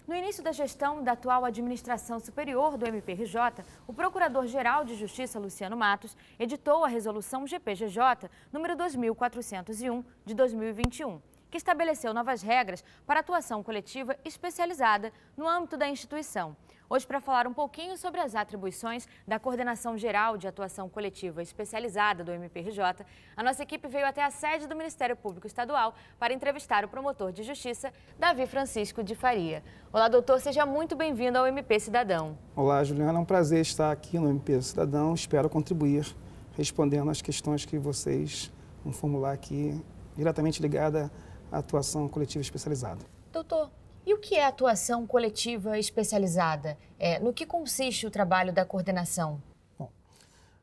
No início da gestão da atual administração superior do MPRJ, o Procurador-Geral de Justiça, Luciano Matos, editou a Resolução GPGJ número 2401 de 2021, que estabeleceu novas regras para atuação coletiva especializada no âmbito da instituição. Hoje, para falar um pouquinho sobre as atribuições da Coordenação Geral de Atuação Coletiva Especializada do MPRJ, a nossa equipe veio até a sede do Ministério Público Estadual para entrevistar o promotor de justiça, Davi Francisco de Faria. Olá, doutor, seja muito bem-vindo ao MP Cidadão. Olá, Juliana, é um prazer estar aqui no MP Cidadão. Espero contribuir respondendo às questões que vocês vão formular aqui, diretamente ligada à atuação coletiva especializada. Doutor, e o que é atuação coletiva especializada? No que consiste o trabalho da coordenação? Bom,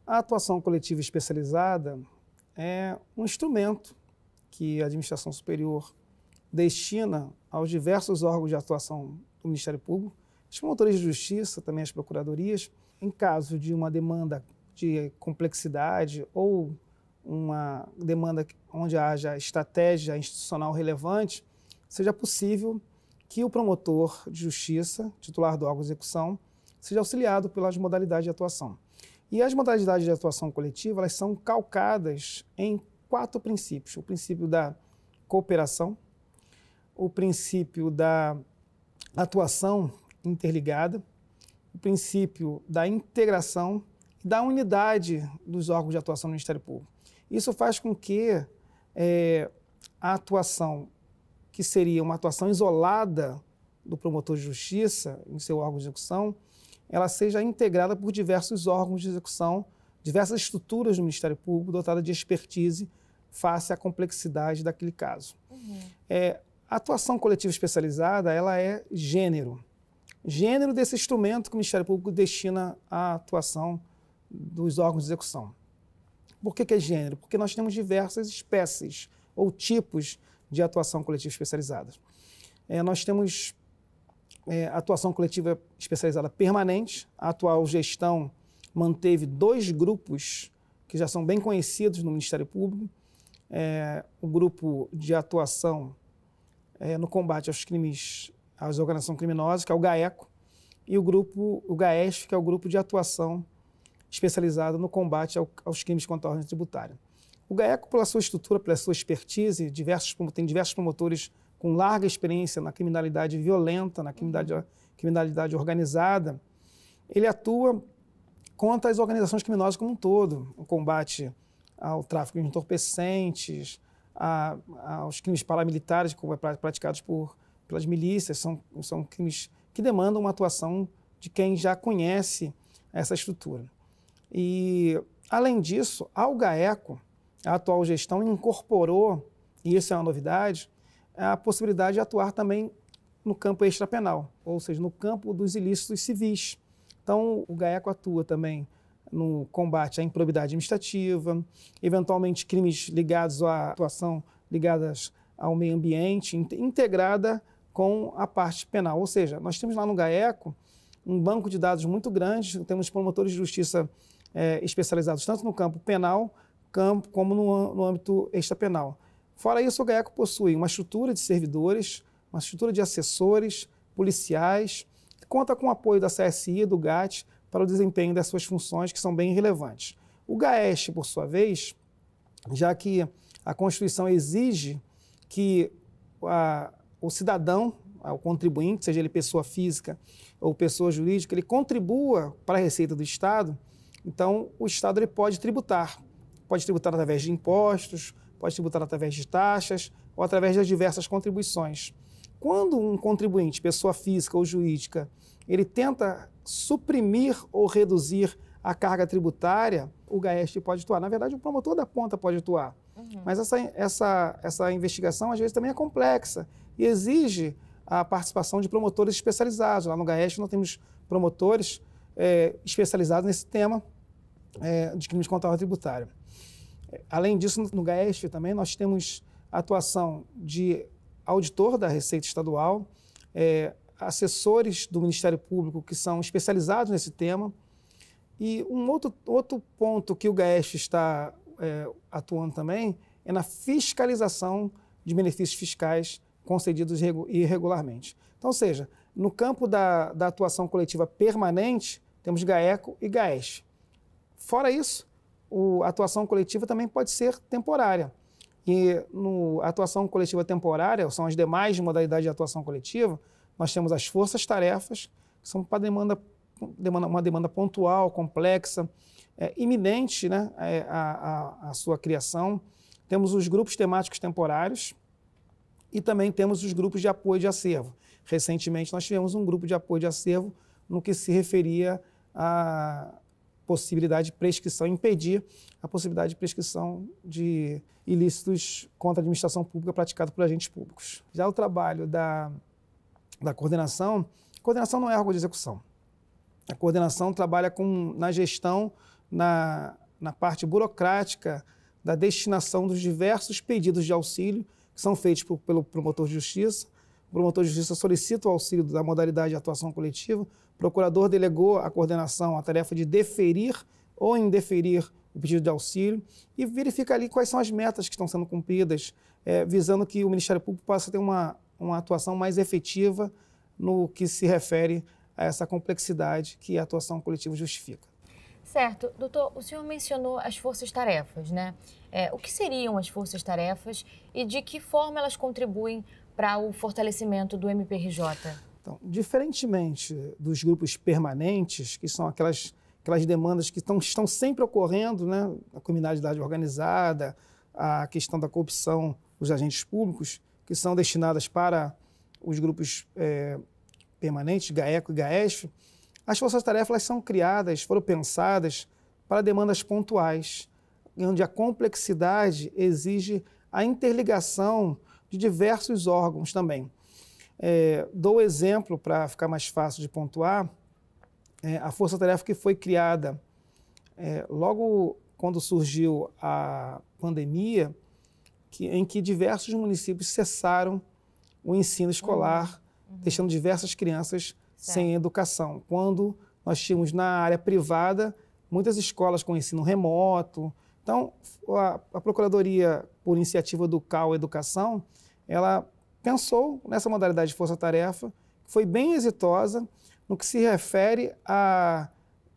a atuação coletiva especializada é um instrumento que a administração superior destina aos diversos órgãos de atuação do Ministério Público, os promotores de justiça, também as procuradorias, em caso de uma demanda de complexidade ou uma demanda onde haja estratégia institucional relevante, seja possível que o promotor de justiça, titular do órgão de execução, seja auxiliado pelas modalidades de atuação. E as modalidades de atuação coletiva, elas são calcadas em 4 princípios. O princípio da cooperação, o princípio da atuação interligada, o princípio da integração e da unidade dos órgãos de atuação do Ministério Público. Isso faz com que a atuação, que seria uma atuação isolada do promotor de justiça em seu órgão de execução, ela seja integrada por diversos órgãos de execução, diversas estruturas do Ministério Público dotadas de expertise face à complexidade daquele caso. A atuação coletiva especializada, ela é gênero desse instrumento que o Ministério Público destina à atuação dos órgãos de execução. Por que é gênero? Porque nós temos diversas espécies ou tipos de atuação coletiva especializada. Nós temos atuação coletiva especializada permanente. A atual gestão manteve 2 grupos que já são bem conhecidos no Ministério Público. O grupo de atuação no combate aos crimes, às organizações criminosas, que é o GAECO, e o GAESF, que é o grupo de atuação especializado no combate aos crimes contra a ordem tributária. O GAECO, pela sua estrutura, pela sua expertise, tem diversos promotores com larga experiência na criminalidade violenta, na criminalidade organizada. Ele atua contra as organizações criminosas como um todo, o combate ao tráfico de entorpecentes, aos crimes paramilitares como praticados pelas milícias. São crimes que demandam uma atuação de quem já conhece essa estrutura. E, além disso, ao GAECO, a atual gestão incorporou, e isso é uma novidade, a possibilidade de atuar também no campo extrapenal, ou seja, no campo dos ilícitos civis. Então, o GAECO atua também no combate à improbidade administrativa, eventualmente crimes ligados à atuação ligadas ao meio ambiente, integrada com a parte penal. Ou seja, nós temos lá no GAECO um banco de dados muito grande, temos promotores de justiça especializados tanto no campo penal como no âmbito extrapenal. Fora isso, o GAECO possui uma estrutura de servidores, uma estrutura de assessores, policiais, que conta com o apoio da CSI e do GAT para o desempenho das suas funções, que são bem relevantes. O GAEST, por sua vez, já que a Constituição exige que o cidadão, o contribuinte, seja ele pessoa física ou pessoa jurídica, ele contribua para a receita do Estado, então o Estado ele pode tributar através de impostos, pode tributar através de taxas ou através das diversas contribuições. Quando um contribuinte, pessoa física ou jurídica, ele tenta suprimir ou reduzir a carga tributária, o GAEST pode atuar. Na verdade, o promotor da ponta pode atuar. Mas essa investigação, às vezes, também é complexa e exige a participação de promotores especializados. Lá no GAEST nós temos promotores especializados nesse tema de crimes contra a ordem tributária. Além disso, no GAEST também nós temos a atuação de auditor da Receita Estadual, assessores do Ministério Público que são especializados nesse tema. E um outro ponto que o GAEST está atuando também é na fiscalização de benefícios fiscais concedidos irregularmente. Então, ou seja, No campo da atuação coletiva permanente, temos GAECO e GAESF. Fora isso, a atuação coletiva também pode ser temporária. E a atuação coletiva temporária, são as demais modalidades de atuação coletiva, nós temos as forças-tarefas, que são para uma demanda pontual, complexa, iminente, né, a sua criação. Temos os grupos temáticos temporários e também temos os grupos de apoio de acervo. Recentemente, nós tivemos um grupo de apoio de acervo no que se referia à possibilidade de prescrição, impedir a possibilidade de prescrição de ilícitos contra a administração pública praticado por agentes públicos. Já o trabalho da coordenação, a coordenação não é órgão de execução. A coordenação trabalha na gestão, na parte burocrática da destinação dos diversos pedidos de auxílio que são feitos pelo promotor de justiça. O promotor de justiça solicita o auxílio da modalidade de atuação coletiva. O procurador delegou à coordenação a tarefa de deferir ou indeferir o pedido de auxílio e verifica ali quais são as metas que estão sendo cumpridas, visando que o Ministério Público possa ter uma atuação mais efetiva no que se refere a essa complexidade que a atuação coletiva justifica. Certo. Doutor, o senhor mencionou as forças-tarefas, né? O que seriam as forças-tarefas e de que forma elas contribuem para o fortalecimento do MPRJ? Então, diferentemente dos grupos permanentes, que são aquelas demandas que estão sempre ocorrendo, né? A criminalidade organizada, a questão da corrupção dos agentes públicos, que são destinadas para os grupos permanentes, GAECO e GAESF, as forças-tarefas são criadas, foram pensadas para demandas pontuais, onde a complexidade exige a interligação de diversos órgãos também. Dou exemplo para ficar mais fácil de pontuar, a força-tarefa que foi criada logo quando surgiu a pandemia, em que diversos municípios cessaram o ensino escolar, deixando diversas crianças sem educação. Quando nós tínhamos na área privada muitas escolas com ensino remoto. Então, a Procuradoria, por iniciativa do CAU Educação, ela pensou nessa modalidade de força-tarefa, que foi bem exitosa no que se refere a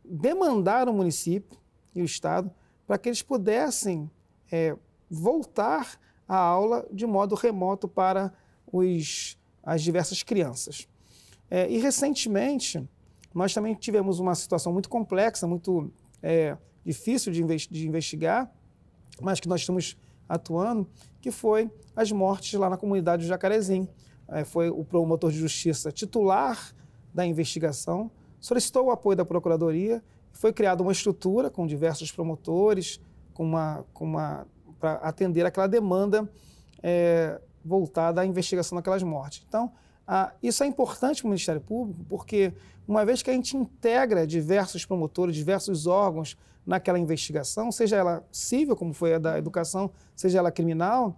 demandar o município e o Estado para que eles pudessem voltar à aula de modo remoto para as diversas crianças. E, recentemente, nós também tivemos uma situação muito complexa, muito difícil de investigar, mas que nós estamos atuando, que foi as mortes lá na comunidade do Jacarezinho. Foi o promotor de justiça titular da investigação, solicitou o apoio da Procuradoria, foi criada uma estrutura com diversos promotores, para atender aquela demanda voltada à investigação daquelas mortes. Então, isso é importante para o Ministério Público, porque uma vez que a gente integra diversos promotores, diversos órgãos naquela investigação, seja ela civil, como foi a da educação, seja ela criminal,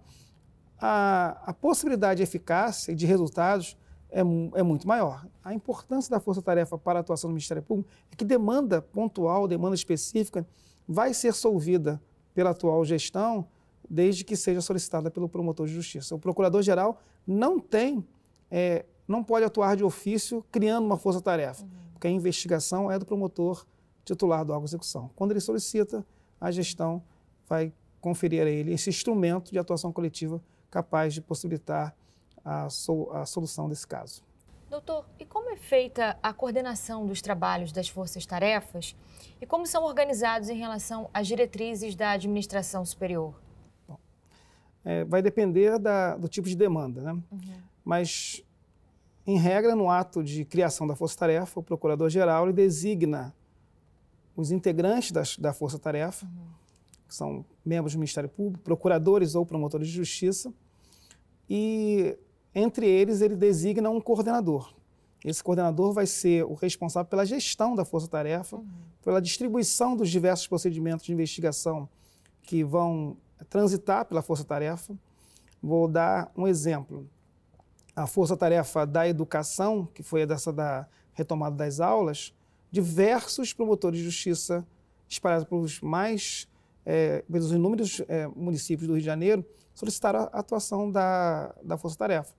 a possibilidade de eficácia e de resultados é muito maior. A importância da força-tarefa para a atuação do Ministério Público é que demanda pontual, demanda específica, vai ser solvida pela atual gestão, desde que seja solicitada pelo promotor de justiça. O procurador-geral não pode atuar de ofício criando uma força-tarefa, porque a investigação é do promotor titular do órgão de execução. Quando ele solicita, a gestão vai conferir a ele esse instrumento de atuação coletiva capaz de possibilitar a solução desse caso. Doutor, e como é feita a coordenação dos trabalhos das forças-tarefas e como são organizados em relação às diretrizes da administração superior? Bom, vai depender do tipo de demanda, né? Mas, em regra, no ato de criação da força-tarefa, o procurador-geral designa os integrantes da força-tarefa, que são membros do Ministério Público, procuradores ou promotores de justiça, e, entre eles, ele designa um coordenador. Esse coordenador vai ser o responsável pela gestão da força-tarefa, pela distribuição dos diversos procedimentos de investigação que vão transitar pela força-tarefa. Vou dar um exemplo. A força-tarefa da educação, que foi dessa da retomada das aulas, diversos promotores de justiça espalhados pelos inúmeros municípios do Rio de Janeiro solicitaram a atuação da força-tarefa.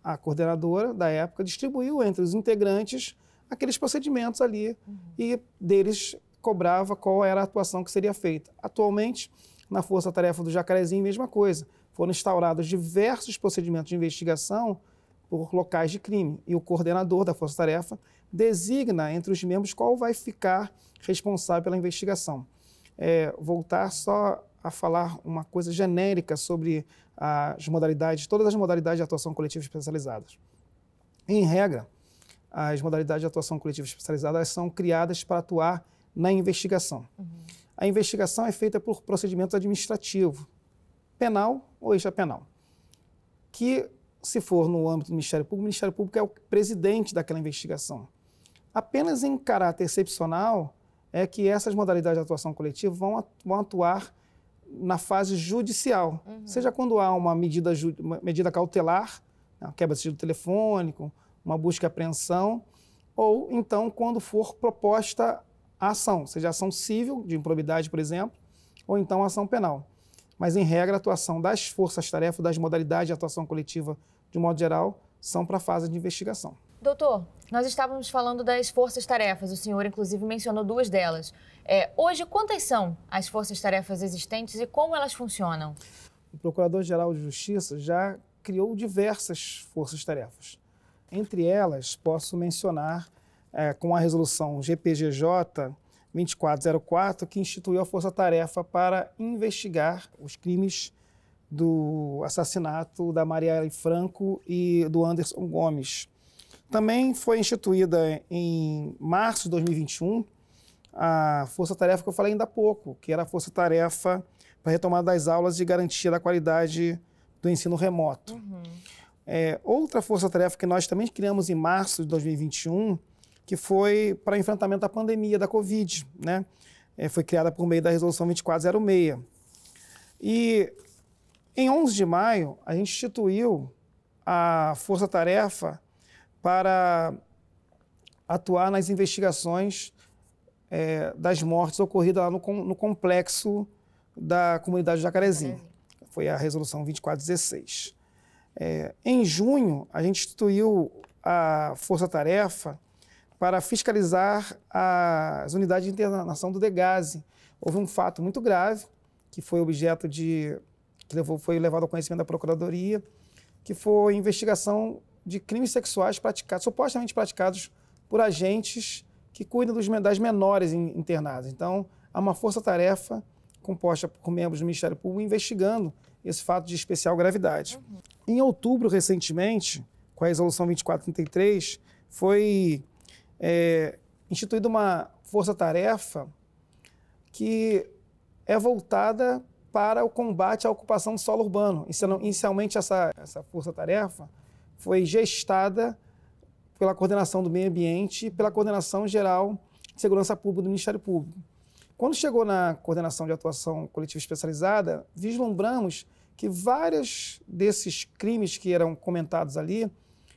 A coordenadora da época distribuiu entre os integrantes aqueles procedimentos ali e deles cobrava qual era a atuação que seria feita. Atualmente, na Força Tarefa do Jacarezinho, mesma coisa. Foram instaurados diversos procedimentos de investigação por locais de crime e o coordenador da Força Tarefa designa entre os membros qual vai ficar responsável pela investigação. Voltar só a falar uma coisa genérica sobre as modalidades, todas as modalidades de atuação coletiva especializadas. Em regra, as modalidades de atuação coletiva especializada são criadas para atuar na investigação. A investigação é feita por procedimento administrativo, penal ou extrapenal, que, se for no âmbito do Ministério Público, o Ministério Público é o presidente daquela investigação. Apenas em caráter excepcional é que essas modalidades de atuação coletiva vão atuar na fase judicial, seja quando há uma medida cautelar, uma quebra de sigilo telefônico, uma busca e apreensão, ou então quando for proposta a ação, seja ação civil, de improbidade, por exemplo, ou então ação penal. Mas, em regra, a atuação das forças-tarefa, das modalidades de atuação coletiva, de modo geral, são para a fase de investigação. Doutor, nós estávamos falando das forças-tarefas, o senhor, inclusive, mencionou duas delas. Hoje, quantas são as forças-tarefas existentes e como elas funcionam? O Procurador-Geral de Justiça já criou diversas forças-tarefas. Entre elas, posso mencionar com a resolução GPGJ 2404, que instituiu a força-tarefa para investigar os crimes do assassinato da Marielle Franco e do Anderson Gomes. Também foi instituída em março de 2021 a força-tarefa que eu falei ainda há pouco, que era a força-tarefa para retomada das aulas e garantia da qualidade do ensino remoto. Outra força-tarefa que nós também criamos em março de 2021, que foi para enfrentamento da pandemia da Covid, né? Foi criada por meio da resolução 2406. E em 11 de maio, a gente instituiu a força-tarefa para atuar nas investigações das mortes ocorridas lá no complexo da comunidade Jacarezinho. Foi a resolução 2416. Em junho, a gente instituiu a força-tarefa para fiscalizar as unidades de internação do DEGASE. Houve um fato muito grave, que foi objeto foi levado ao conhecimento da Procuradoria, que foi a investigação de crimes sexuais supostamente praticados por agentes que cuidam das menores internadas. Então, há uma força-tarefa composta por membros do Ministério Público investigando esse fato de especial gravidade. Em outubro, recentemente, com a resolução 2433, foi instituída uma força-tarefa que é voltada para o combate à ocupação do solo urbano. Inicialmente, essa força-tarefa foi gestada pela Coordenação do Meio Ambiente e pela Coordenação Geral de Segurança Pública do Ministério Público. Quando chegou na Coordenação de Atuação Coletiva Especializada, vislumbramos que vários desses crimes que eram comentados ali,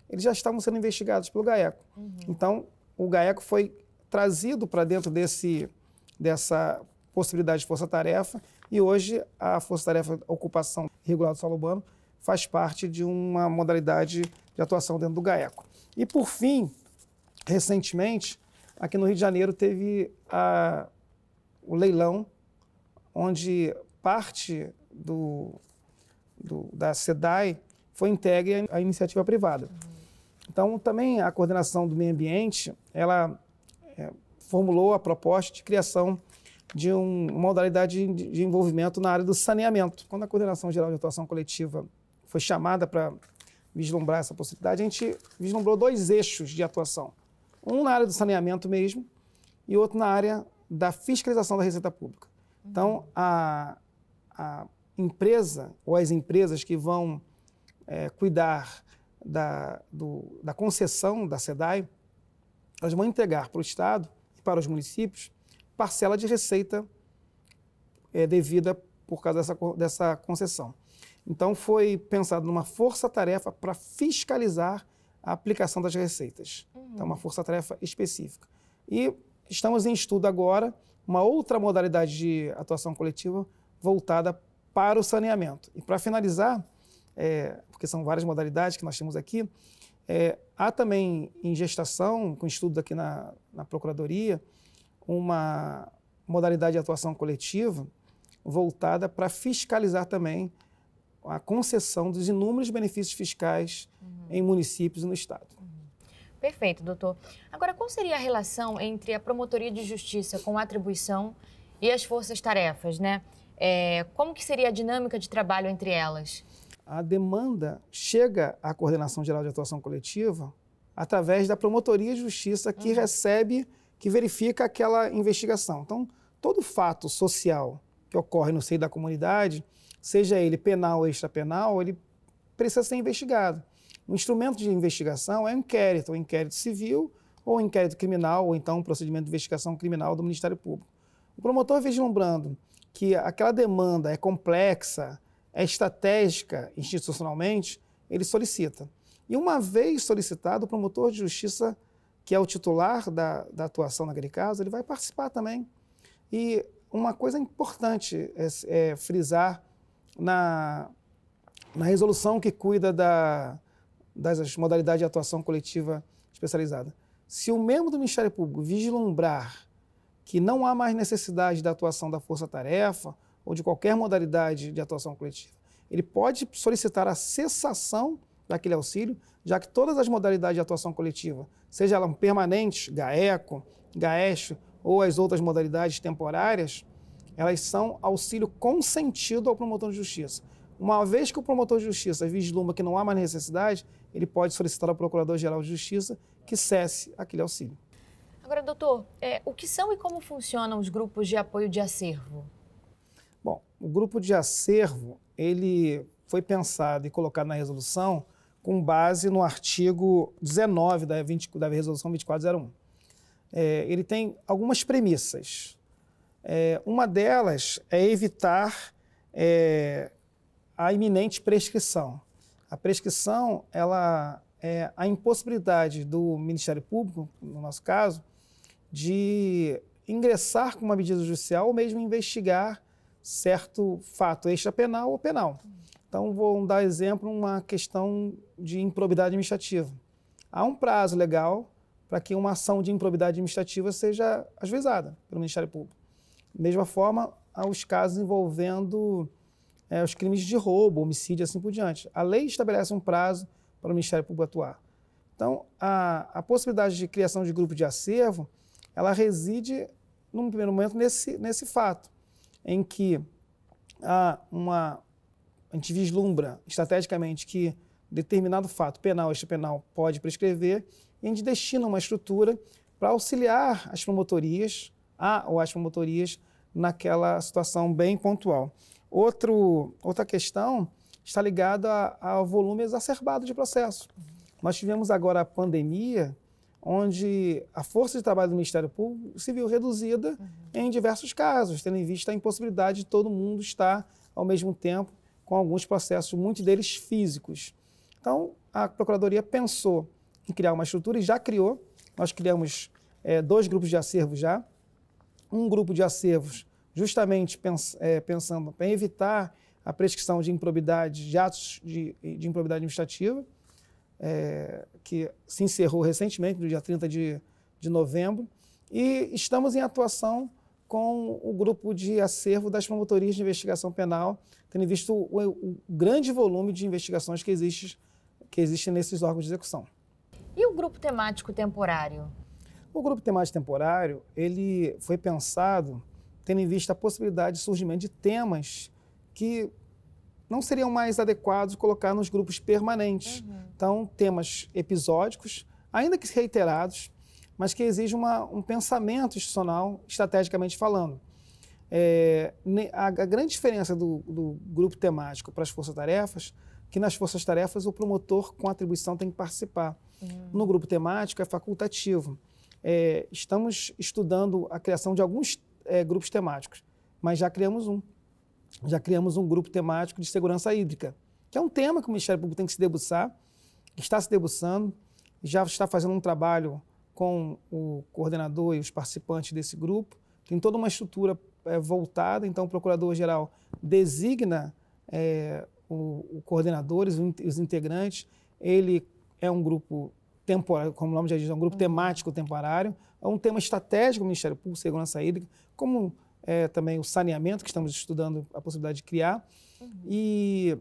eles já estavam sendo investigados pelo GAECO. Então, o GAECO foi trazido para dentro dessa possibilidade de força-tarefa e hoje a força-tarefa Ocupação Irregular do Solo Urbano faz parte de uma modalidade de atuação dentro do GAECO. E, por fim, recentemente, aqui no Rio de Janeiro teve o leilão, onde parte da SEDAI foi entregue à iniciativa privada. Então, também a Coordenação do Meio Ambiente, ela formulou a proposta de criação de uma modalidade de envolvimento na área do saneamento. Quando a Coordenação Geral de Atuação Coletiva foi chamada para vislumbrar essa possibilidade, a gente vislumbrou dois eixos de atuação. Um na área do saneamento mesmo e outro na área da fiscalização da Receita Pública. Então, a empresa ou as empresas que vão cuidar da concessão da SEDAI, elas vão entregar para o Estado e para os municípios parcela de receita devida por causa dessa concessão. Então, foi pensado numa força-tarefa para fiscalizar a aplicação das receitas. Então, uma força-tarefa específica. E estamos em estudo agora uma outra modalidade de atuação coletiva voltada para o saneamento. E, para finalizar, porque são várias modalidades que nós temos aqui. Há também em gestação, com estudo aqui na Procuradoria, uma modalidade de atuação coletiva voltada para fiscalizar também a concessão dos inúmeros benefícios fiscais em municípios e no Estado. Perfeito, doutor. Agora, qual seria a relação entre a Promotoria de Justiça com a atribuição e as forças-tarefas, né? Como que seria a dinâmica de trabalho entre elas? A demanda chega à Coordenação Geral de Atuação Coletiva através da Promotoria de Justiça que recebe, que verifica aquela investigação. Então, todo fato social que ocorre no seio da comunidade, seja ele penal ou extrapenal, ele precisa ser investigado. O instrumento de investigação é um inquérito civil, ou um inquérito criminal, ou então um procedimento de investigação criminal do Ministério Público. O promotor, vislumbrando que aquela demanda é complexa, é estratégica institucionalmente, ele solicita. E uma vez solicitado, o promotor de justiça, que é o titular da atuação naquele caso, ele vai participar também. E uma coisa importante é frisar na resolução que cuida das modalidades de atuação coletiva especializada. Se o membro do Ministério Público vislumbrar que não há mais necessidade da atuação da força-tarefa ou de qualquer modalidade de atuação coletiva, ele pode solicitar a cessação daquele auxílio, já que todas as modalidades de atuação coletiva, seja ela permanente, GAECO, GAESH ou as outras modalidades temporárias, elas são auxílio consentido ao promotor de justiça. Uma vez que o promotor de justiça vislumbra que não há mais necessidade, ele pode solicitar ao Procurador-Geral de Justiça que cesse aquele auxílio. Agora, doutor, o que são e como funcionam os grupos de apoio de acervo? Bom, o grupo de acervo, ele foi pensado e colocado na resolução com base no artigo 19 da resolução 2401. Ele tem algumas premissas. Uma delas é evitar a iminente prescrição. A prescrição, ela é a impossibilidade do Ministério Público, no nosso caso, de ingressar com uma medida judicial ou mesmo investigar certo fato extrapenal ou penal. Então, vou dar exemplo, uma questão de improbidade administrativa. Há um prazo legal para que uma ação de improbidade administrativa seja ajuizada pelo Ministério Público. Da mesma forma, há os casos envolvendo os crimes de roubo, homicídio e assim por diante. A lei estabelece um prazo para o Ministério Público atuar. Então, a possibilidade de criação de grupo de acervo, ela reside, num primeiro momento, nesse fato, em que a gente vislumbra estrategicamente que determinado fato penal ou extrapenal pode prescrever e a gente destina uma estrutura para auxiliar as promotorias, as promotorias naquela situação bem pontual. Outra questão está ligada ao volume exacerbado de processo. Nós tivemos agora a pandemia, onde a força de trabalho do Ministério Público se viu reduzida em diversos casos, tendo em vista a impossibilidade de todo mundo estar ao mesmo tempo com alguns processos, muitos deles físicos. Então, a Procuradoria pensou em criar uma estrutura e já criou. Nós criamos 2 grupos de acervos já. Um grupo de acervos justamente pensando em evitar a prescrição de improbidade, de atos de improbidade administrativa, que se encerrou recentemente, no dia 30 de novembro, e estamos em atuação com o grupo de acervo das promotorias de investigação penal, tendo visto o grande volume de investigações que existem nesses órgãos de execução. E o grupo temático temporário? O grupo temático temporário, ele foi pensado tendo em vista a possibilidade de surgimento de temas que não seriam mais adequados colocar nos grupos permanentes. Então, temas episódicos, ainda que reiterados, mas que exigem um pensamento institucional, estrategicamente falando. A grande diferença do grupo temático para as forças-tarefas, que nas forças-tarefas o promotor com atribuição tem que participar. No grupo temático é facultativo. Estamos estudando a criação de alguns grupos temáticos, mas já criamos um. Já criamos um grupo temático de segurança hídrica, que é um tema que o Ministério Público tem que se debruçar, está se debruçando, já está fazendo um trabalho com o coordenador e os participantes desse grupo. Tem toda uma estrutura voltada, então o Procurador-Geral designa o coordenador, os integrantes, ele é um grupo temporário, como o nome já diz, é um grupo temático temporário, é um tema estratégico do Ministério Público, segurança hídrica, como também o saneamento, que estamos estudando a possibilidade de criar. E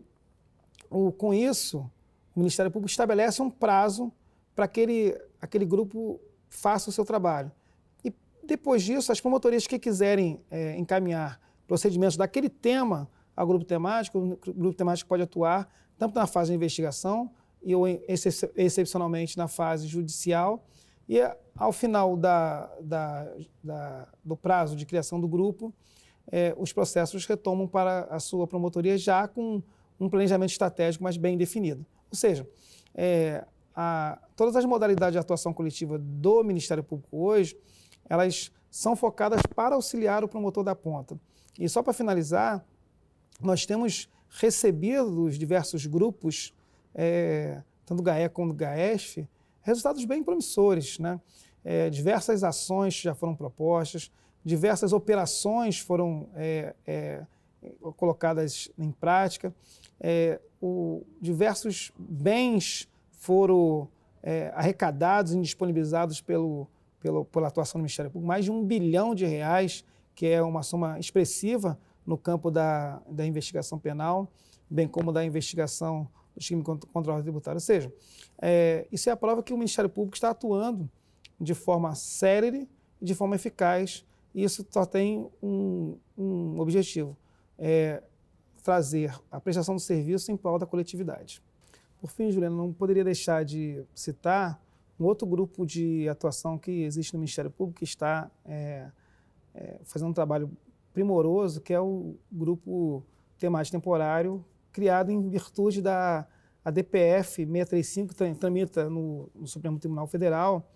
com isso, o Ministério Público estabelece um prazo para aquele grupo faça o seu trabalho. E depois disso, as promotorias que quiserem encaminhar procedimentos daquele tema ao grupo temático, o grupo temático pode atuar tanto na fase de investigação ou excepcionalmente na fase judicial. E ao final do prazo de criação do grupo, os processos retomam para a sua promotoria já com um planejamento estratégico mais bem definido. Ou seja, todas as modalidades de atuação coletiva do Ministério Público hoje, elas são focadas para auxiliar o promotor da ponta. E só para finalizar, nós temos recebido dos diversos grupos, tanto do GAECO como do GAESF, resultados bem promissores, né? Diversas ações já foram propostas, diversas operações foram colocadas em prática, diversos bens foram arrecadados e disponibilizados pela atuação do Ministério Público, mais de R$1 bilhão, que é uma soma expressiva no campo da investigação penal, bem como da investigação dos crimes contra a ordem tributária. Ou seja, isso é a prova que o Ministério Público está atuando de forma célere e de forma eficaz, e isso só tem um objetivo, trazer a prestação do serviço em prol da coletividade. Por fim, Juliana, não poderia deixar de citar um outro grupo de atuação que existe no Ministério Público, que está fazendo um trabalho primoroso, que é o grupo temático temporário, criado em virtude da DPF 635, que tramita no Supremo Tribunal Federal,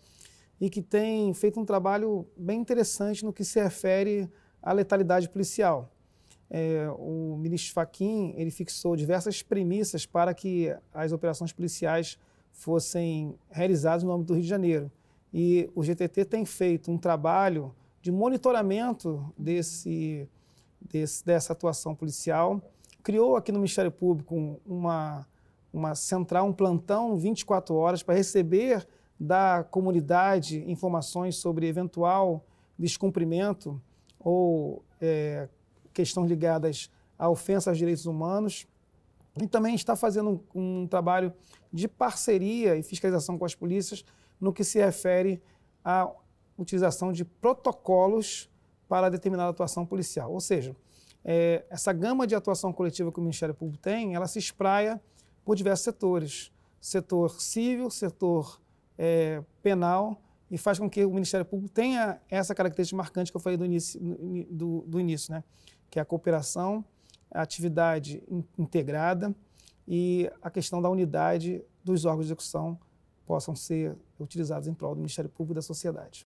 e que tem feito um trabalho bem interessante no que se refere à letalidade policial. O ministro Fachin, ele fixou diversas premissas para que as operações policiais fossem realizadas no âmbito do Rio de Janeiro. E o GTT tem feito um trabalho de monitoramento dessa atuação policial, criou aqui no Ministério Público uma central, um plantão 24 horas para receber da comunidade informações sobre eventual descumprimento ou questões ligadas à ofensa aos direitos humanos. E também está fazendo um trabalho de parceria e fiscalização com as polícias no que se refere à utilização de protocolos para determinada atuação policial. Ou seja, essa gama de atuação coletiva que o Ministério Público tem, ela se espraia por diversos setores. Setor civil, setor penal, e faz com que o Ministério Público tenha essa característica marcante que eu falei do início, né? Que é a cooperação, a atividade integrada e a questão da unidade dos órgãos de execução possam ser utilizados em prol do Ministério Público e da sociedade.